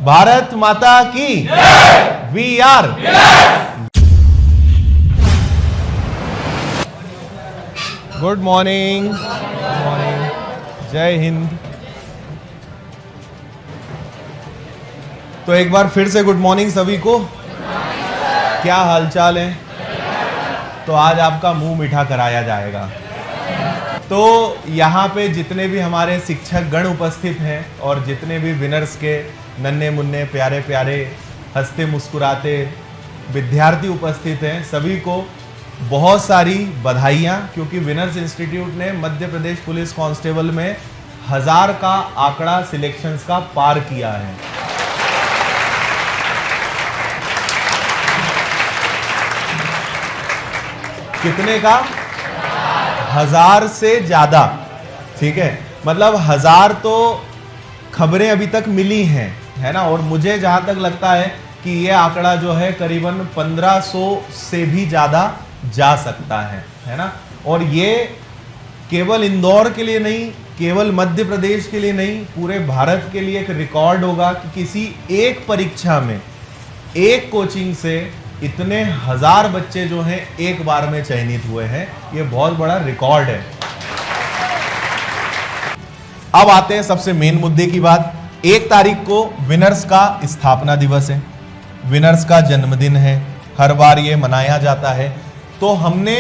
भारत माता की we are. Good morning, जय हिंद। तो एक बार फिर से गुड मॉर्निंग सभी को। क्या हालचाल है? तो आज आपका मुंह मीठा कराया जाएगा। तो यहाँ पे जितने भी हमारे शिक्षक गण उपस्थित हैं और जितने भी विनर्स के नन्हे मुन्ने प्यारे प्यारे हंसते मुस्कुराते विद्यार्थी उपस्थित हैं, सभी को बहुत सारी बधाइयाँ, क्योंकि विनर्स इंस्टीट्यूट ने मध्य प्रदेश पुलिस कांस्टेबल में 1000 का आंकड़ा सिलेक्शंस का पार किया है। कितने का? 1000 से ज्यादा। ठीक है, मतलब 1000 तो खबरें अभी तक मिली हैं, है ना। और मुझे जहां तक लगता है कि ये आंकड़ा जो है करीबन 1500 से भी ज्यादा जा सकता है ना। और ये केवल इंदौर के लिए नहीं, केवल मध्य प्रदेश के लिए नहीं, पूरे भारत के लिए एक रिकॉर्ड होगा कि किसी एक परीक्षा में एक कोचिंग से इतने 1000 बच्चे जो हैं एक बार में चयनित हुए हैं। ये बहुत बड़ा रिकॉर्ड है। अब आते हैं सबसे मेन मुद्दे की बात। 1 तारीख को विनर्स का स्थापना दिवस है, विनर्स का जन्मदिन है, हर बार ये मनाया जाता है। तो हमने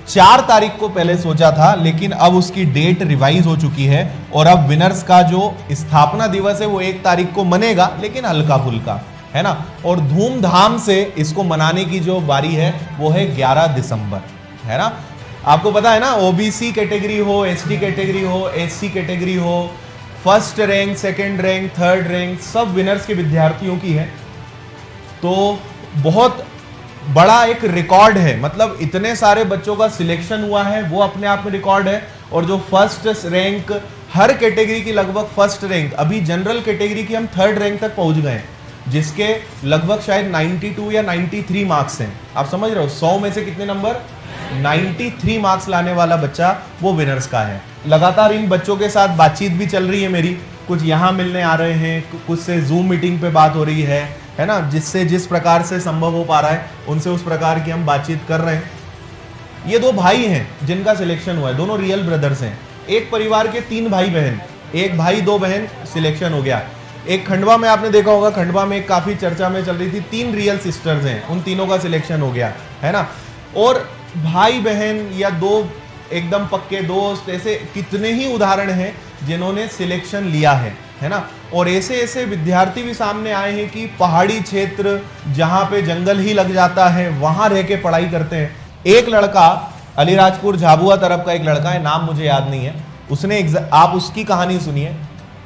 4 तारीख को पहले सोचा था, लेकिन अब उसकी डेट रिवाइज हो चुकी है और अब विनर्स का जो स्थापना दिवस है वो 1 तारीख को मनेगा, लेकिन हल्का फुल्का, है ना। और धूमधाम से इसको मनाने की जो बारी है वो है 11 दिसंबर, है ना। आपको पता है ना, ओबीसी कैटेगरी हो, एसटी कैटेगरी हो, एससी कैटेगरी हो, first rank, second rank, third rank, सब विनर्स के विद्यार्थियों की है। तो बहुत बड़ा एक रिकॉर्ड है, मतलब इतने सारे बच्चों का सिलेक्शन हुआ है वो अपने आप में रिकॉर्ड है। और जो फर्स्ट रैंक, हर कैटेगरी की लगभग फर्स्ट रैंक, अभी जनरल कैटेगरी की हम थर्ड रैंक तक पहुंच गए हैं, जिसके लगभग शायद 92 या 93 मार्क्स हैं। आप समझ रहे हो, 100 में से कितने नंबर? 93 मार्क्स लाने वाला बच्चा वो विनर्स का है। लगातार इन बच्चों के साथ बातचीत भी चल रही है मेरी, कुछ यहाँ मिलने आ रहे हैं, कुछ से जूम मीटिंग पे बात हो रही है ना। जिससे जिस प्रकार से संभव हो पा रहा है उनसे उस प्रकार की हम बातचीत कर रहे हैं। ये 2 भाई हैं जिनका सिलेक्शन हुआ है, दोनों रियल ब्रदर्स हैं। एक परिवार के 3 भाई बहन, 1 भाई 2 बहन सिलेक्शन हो गया। एक खंडवा में आपने देखा होगा, खंडवा में एक काफी चर्चा में चल रही थी, 3 रियल सिस्टर्स हैं, उन तीनों का सिलेक्शन हो गया, है ना। और भाई बहन या 2 एकदम पक्के दोस्त, ऐसे कितने ही उदाहरण हैं जिन्होंने सिलेक्शन लिया है ना। और ऐसे ऐसे विद्यार्थी भी सामने आए हैं कि पहाड़ी क्षेत्र जहां पे जंगल ही लग जाता है वहां रह के पढ़ाई करते हैं। एक लड़का अलीराजपुर झाबुआ तरफ का एक लड़का है, नाम मुझे याद नहीं है, उसने आप उसकी कहानी सुनिए।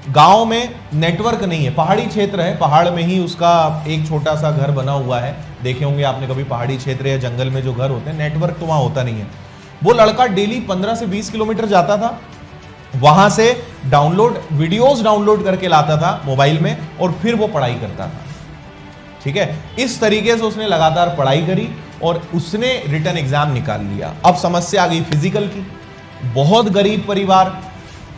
गांव में नेटवर्क नहीं है, पहाड़ी क्षेत्र है, पहाड़ में ही उसका एक छोटा सा घर बना हुआ है। देखे होंगे आपने कभी पहाड़ी क्षेत्र या जंगल में जो घर होते हैं, नेटवर्क तो वहां होता नहीं है। वो लड़का डेली 15 से 20 किलोमीटर जाता था, वहां से वीडियोस डाउनलोड करके लाता था मोबाइल में और फिर वो पढ़ाई करता था। ठीक है, इस तरीके से उसने लगातार पढ़ाई करी और उसने रिटन एग्जाम निकाल लिया। अब समस्या आ गई फिजिकल की। बहुत गरीब परिवार,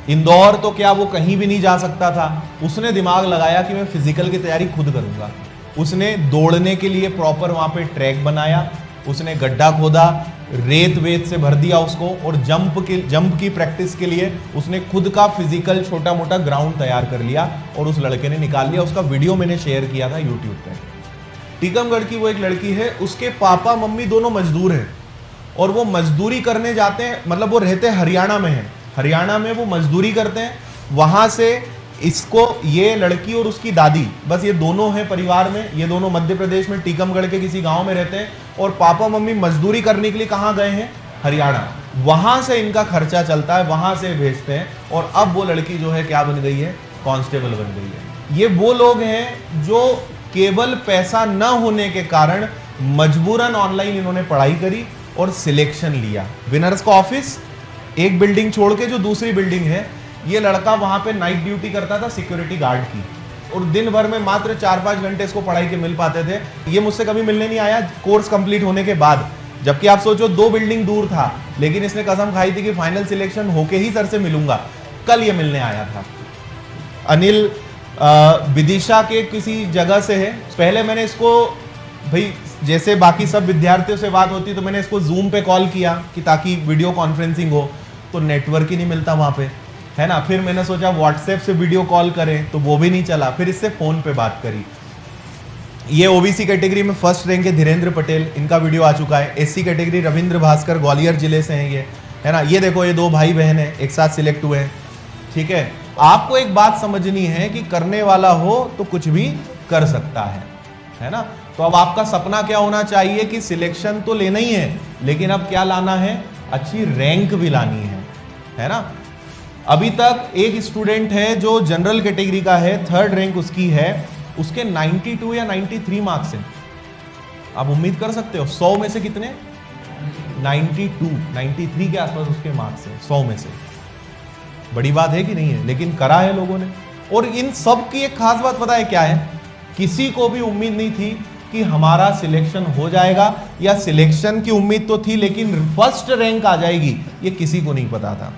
इंदौर तो क्या वो कहीं भी नहीं जा सकता था। उसने दिमाग लगाया कि मैं फिजिकल की तैयारी खुद करूंगा। उसने दौड़ने के लिए प्रॉपर वहां पे ट्रैक बनाया, उसने गड्ढा खोदा, रेत वेत से भर दिया उसको, और जंप की प्रैक्टिस के लिए उसने खुद का फिजिकल छोटा मोटा ग्राउंड तैयार कर लिया और उस लड़के ने निकाल लिया। उसका वीडियो मैंने शेयर किया था यूट्यूब पे। टीकमगढ़ की वो एक लड़की है, उसके पापा मम्मी दोनों मजदूर हैं और वो मजदूरी करने जाते हैं, मतलब वो रहते हरियाणा में है, हरियाणा में वो मजदूरी करते हैं। वहां से इसको, ये लड़की और उसकी दादी, बस ये दोनों हैं परिवार में। ये दोनों मध्य प्रदेश में टीकमगढ़ के किसी गांव में रहते हैं और पापा मम्मी मजदूरी करने के लिए कहां गए हैं? हरियाणा। वहां से इनका खर्चा चलता है, वहां से भेजते हैं। और अब वो लड़की जो है क्या बन गई है? कांस्टेबल बन गई है। ये वो लोग हैं जो केवल पैसा न होने के कारण मजबूरन ऑनलाइन इन्होंने पढ़ाई करी और सिलेक्शन लिया। विनर्स का ऑफिस एक बिल्डिंग छोड़ के जो दूसरी बिल्डिंग है, ये लड़का वहां पे नाइट ड्यूटी करता था सिक्योरिटी गार्ड की, और दिन भर में मात्र 4-5 घंटे इसको पढ़ाई के मिल पाते थे। ये मुझसे कभी मिलने नहीं आया कोर्स कंप्लीट होने के बाद, जबकि आप सोचो 2 बिल्डिंग दूर था, लेकिन इसने कसम खाई थी कि फाइनल सिलेक्शन होके ही सर से मिलूंगा। कल ये मिलने आया था। अनिल विदिशा के किसी जगह से है। पहले मैंने इसको भाई जैसे बाकी सब विद्यार्थियों से बात होती तो मैंने इसको जूम पे कॉल किया कि ताकि वीडियो कॉन्फ्रेंसिंग हो, तो नेटवर्क ही नहीं मिलता वहां पे, है ना। फिर मैंने सोचा व्हाट्सएप से वीडियो कॉल करें तो वो भी नहीं चला, फिर इससे फोन पे बात करी। ये ओबीसी कैटेगरी में फर्स्ट रैंक है धीरेन्द्र पटेल, इनका वीडियो आ चुका है। एससी कैटेगरी रविंद्र भास्कर ग्वालियर जिले से हैं ये, है ना। ये देखो ये दो भाई बहन है एक साथ सिलेक्ट हुए हैं, ठीक है। आपको एक बात समझनी है कि करने वाला हो तो कुछ भी कर सकता है ना। तो अब आपका सपना क्या होना चाहिए कि सिलेक्शन तो लेना ही है, लेकिन अब क्या लाना है, अच्छी रैंक भी लानी है ना। अभी तक एक स्टूडेंट है जो जनरल कैटेगरी का है, थर्ड रैंक उसकी है, उसके 92 या 93 मार्क्स हैं। आप उम्मीद कर सकते हो 100 में से कितने, 93 के आसपास उसके मार्क्स हैं 100 में से। बड़ी बात है कि नहीं है, लेकिन करा है लोगों ने। और इन सब की एक खास बात पता है क्या है, किसी को भी उम्मीद नहीं थी कि हमारा सिलेक्शन हो जाएगा, या सिलेक्शन की उम्मीद तो थी लेकिन फर्स्ट रैंक आ जाएगी ये किसी को नहीं पता था।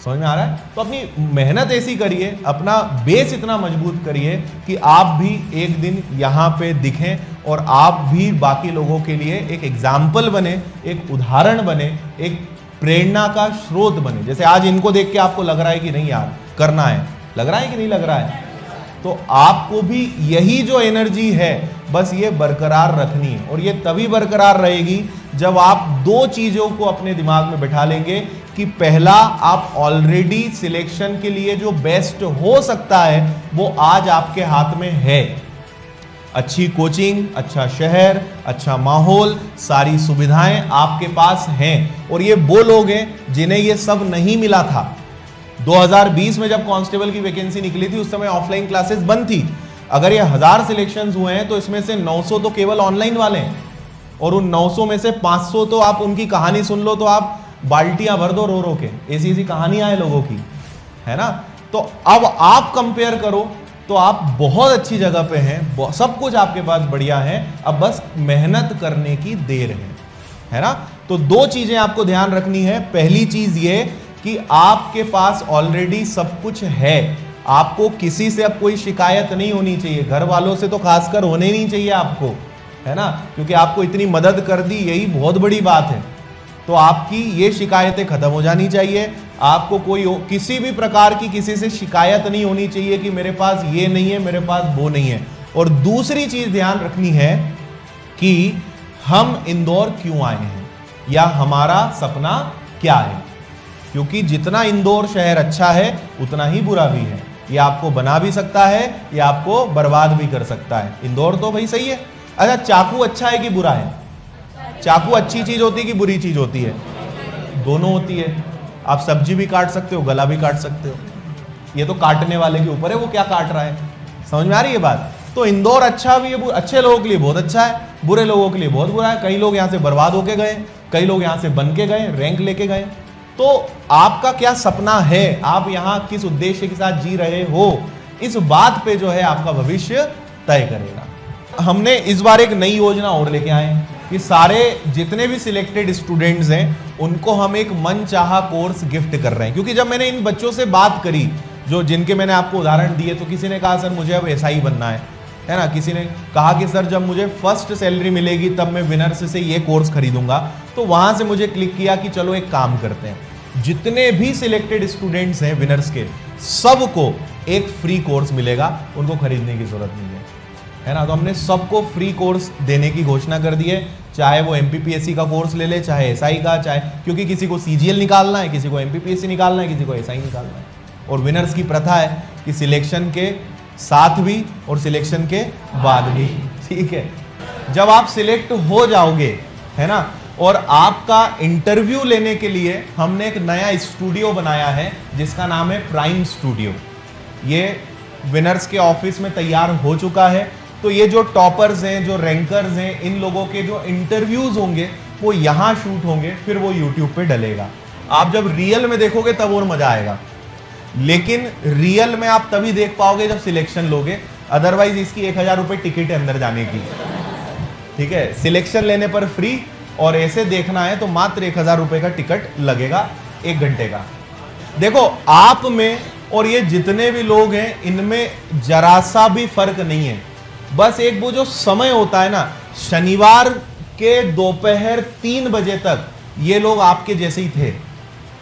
समझ में आ रहा है। तो अपनी मेहनत ऐसी करिए, अपना बेस इतना मजबूत करिए कि आप भी एक दिन यहाँ पे दिखें और आप भी बाकी लोगों के लिए एक एग्जाम्पल बने, एक उदाहरण बने, एक प्रेरणा का स्रोत बने। जैसे आज इनको देख के आपको लग रहा है कि नहीं यार करना है, लग रहा है कि नहीं लग रहा है, तो आपको भी यही जो एनर्जी है बस ये बरकरार रखनी है। और ये तभी बरकरार रहेगी जब आप दो चीजों को अपने दिमाग में बैठा लेंगे कि पहला, आप ऑलरेडी सिलेक्शन के लिए जो बेस्ट हो सकता है वो आज आपके हाथ में है। अच्छी कोचिंग, अच्छा शहर, अच्छा माहौल, सारी सुविधाएं आपके पास हैं। और ये वो लोग हैं जिन्हें ये सब नहीं मिला था। 2020 में जब कांस्टेबल की वैकेंसी निकली थी उस समय ऑफलाइन क्लासेस बंद थी। अगर ये 1000 सिलेक्शंस हुए हैं तो इसमें से 900 तो केवल ऑनलाइन वाले हैं, और उन 900 में से 500 तो आप उनकी कहानी सुन लो तो आप बाल्टियां भर दो रो रो के, ऐसी ऐसी कहानियां हैं लोगों की, है ना। तो अब आप कंपेयर करो तो आप बहुत अच्छी जगह पे हैं, सब कुछ आपके पास बढ़िया है, अब बस मेहनत करने की देर है ना। तो दो चीजें आपको ध्यान रखनी है। पहली चीज ये कि आपके पास ऑलरेडी सब कुछ है, आपको किसी से अब कोई शिकायत नहीं होनी चाहिए, घर वालों से तो खासकर होने नहीं चाहिए आपको, है ना, क्योंकि आपको इतनी मदद कर दी, यही बहुत बड़ी बात है। तो आपकी ये शिकायतें खत्म हो जानी चाहिए। आपको कोई किसी भी प्रकार की किसी से शिकायत नहीं होनी चाहिए कि मेरे पास ये नहीं है, मेरे पास वो नहीं है। और दूसरी चीज ध्यान रखनी है कि हम इंदौर क्यों आए हैं या हमारा सपना क्या है, क्योंकि जितना इंदौर शहर अच्छा है उतना ही बुरा भी है। ये आपको बना भी सकता है, ये आपको बर्बाद भी कर सकता है। इंदौर तो भाई सही है। अच्छा, चाकू अच्छा है कि बुरा है? चाकू अच्छी चीज होती है कि बुरी चीज होती है? दोनों होती है। आप सब्जी भी काट सकते हो, गला भी काट सकते हो। ये तो काटने वाले के ऊपर है, वो क्या काट रहा है। समझ में आ रही है बात। तो इंदौर अच्छा भी है, अच्छे लोगों के लिए बहुत अच्छा है, बुरे लोगों के लिए बहुत बुरा है। कई लोग यहाँ से बर्बाद होके गए, कई लोग यहाँ से बन के गए, रैंक लेके गए। तो आपका क्या सपना है, आप यहाँ किस उद्देश्य के साथ जी रहे हो, इस बात पे जो है आपका भविष्य तय करेगा। हमने इस बार एक नई योजना और लेके आए कि सारे जितने भी सिलेक्टेड स्टूडेंट्स हैं उनको हम एक मनचाहा कोर्स गिफ्ट कर रहे हैं। क्योंकि जब मैंने इन बच्चों से बात करी, जो जिनके मैंने आपको उदाहरण दिए, तो किसी ने कहा सर मुझे अब SI बनना है ना। किसी ने कहा कि सर जब मुझे फर्स्ट सैलरी मिलेगी तब मैं विनर्स से ये कोर्स खरीदूंगा। तो वहां से मुझे क्लिक किया कि चलो एक काम करते हैं, जितने भी सिलेक्टेड स्टूडेंट्स हैं विनर्स के, सबको एक फ्री कोर्स मिलेगा, उनको खरीदने की जरूरत नहीं है ना। तो हमने सबको फ्री कोर्स देने की घोषणा कर दी है, चाहे वो MPPSC का कोर्स ले ले, चाहे SI का, चाहे, क्योंकि किसी को CGL निकालना है, किसी को MPPSC निकालना है, किसी को SI निकालना है। और विनर्स की प्रथा है कि सिलेक्शन के साथ भी और सिलेक्शन के बाद भी, ठीक है। जब आप सिलेक्ट हो जाओगे, है ना, और आपका इंटरव्यू लेने के लिए हमने एक नया स्टूडियो बनाया है जिसका नाम है प्राइम स्टूडियो। ये विनर्स के ऑफिस में तैयार हो चुका है। तो ये जो टॉपर्स हैं, जो रैंकर्स हैं, इन लोगों के जो इंटरव्यूज होंगे वो यहाँ शूट होंगे, फिर वो यूट्यूब पे डलेगा। आप जब रियल में देखोगे तब और मजा आएगा, लेकिन रियल में आप तभी देख पाओगे जब सिलेक्शन लोगे। अदरवाइज इसकी 1000 रुपये टिकट है अंदर जाने की, ठीक है। सिलेक्शन लेने पर फ्री, और ऐसे देखना है तो मात्र 1000 रुपये का टिकट लगेगा 1 घंटे का। देखो, आप में और ये जितने भी लोग हैं इनमें जरा सा भी फर्क नहीं है। बस एक वो जो समय होता है ना, शनिवार के दोपहर 3 बजे तक ये लोग आपके जैसे ही थे।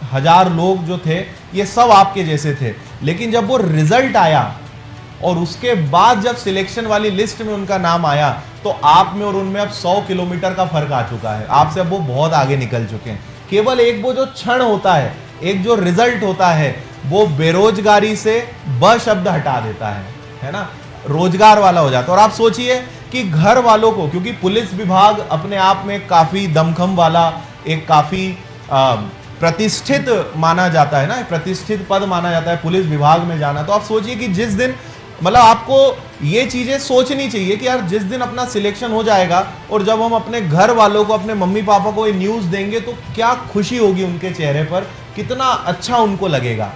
1000 लोग जो थे ये सब आपके जैसे थे, लेकिन जब वो रिजल्ट आया और उसके बाद जब सिलेक्शन वाली लिस्ट में उनका नाम आया तो आप में और उनमें अब 100 किलोमीटर का फर्क आ चुका है। आपसे अब वो बहुत आगे निकल चुके हैं। केवल एक वो जो क्षण होता है, एक जो रिजल्ट होता है, वो बेरोजगारी से ब शब्द हटा देता है ना, रोजगार वाला हो जाता है। और आप सोचिए कि घर वालों को, क्योंकि पुलिस विभाग अपने आप में काफी दमखम वाला, एक काफी प्रतिष्ठित माना जाता है ना, प्रतिष्ठित पद माना जाता है पुलिस विभाग में जाना। तो आप सोचिए कि जिस दिन, मतलब आपको ये चीजें सोचनी चाहिए कि यार जिस दिन अपना सिलेक्शन हो जाएगा और जब हम अपने घर वालों को, अपने मम्मी पापा को ये न्यूज देंगे तो क्या खुशी होगी उनके चेहरे पर, कितना अच्छा उनको लगेगा।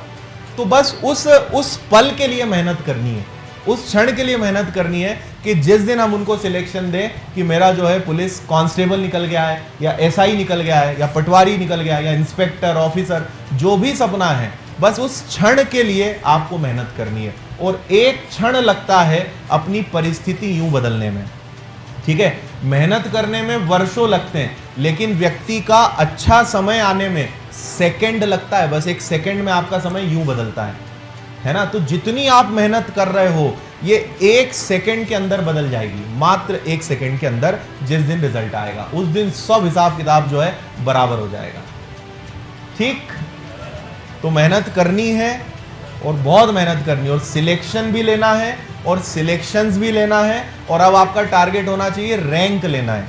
तो बस उस पल के लिए मेहनत करनी है, उस क्षण के लिए मेहनत करनी है कि जिस दिन हम उनको सिलेक्शन दें कि मेरा जो है पुलिस कांस्टेबल निकल गया है, या एसआई निकल गया है, या पटवारी निकल गया है, या इंस्पेक्टर, ऑफिसर, जो भी सपना है, बस उस क्षण के लिए आपको मेहनत करनी है। और एक क्षण लगता है अपनी परिस्थिति यूं बदलने में, ठीक है। मेहनत करने में वर्षों लगते हैं, लेकिन व्यक्ति का अच्छा समय आने में सेकंड लगता है। बस एक सेकंड में आपका समय यूं बदलता है ना। तो जितनी आप मेहनत कर रहे हो, ये 1 सेकंड के अंदर बदल जाएगी, मात्र 1 सेकंड के अंदर। जिस दिन रिजल्ट आएगा उस दिन सब हिसाब किताब जो है बराबर हो जाएगा, ठीक। तो मेहनत करनी है और बहुत मेहनत करनी है, और सिलेक्शन भी लेना है और सिलेक्शंस भी लेना है। और अब आपका टारगेट होना चाहिए रैंक लेना है।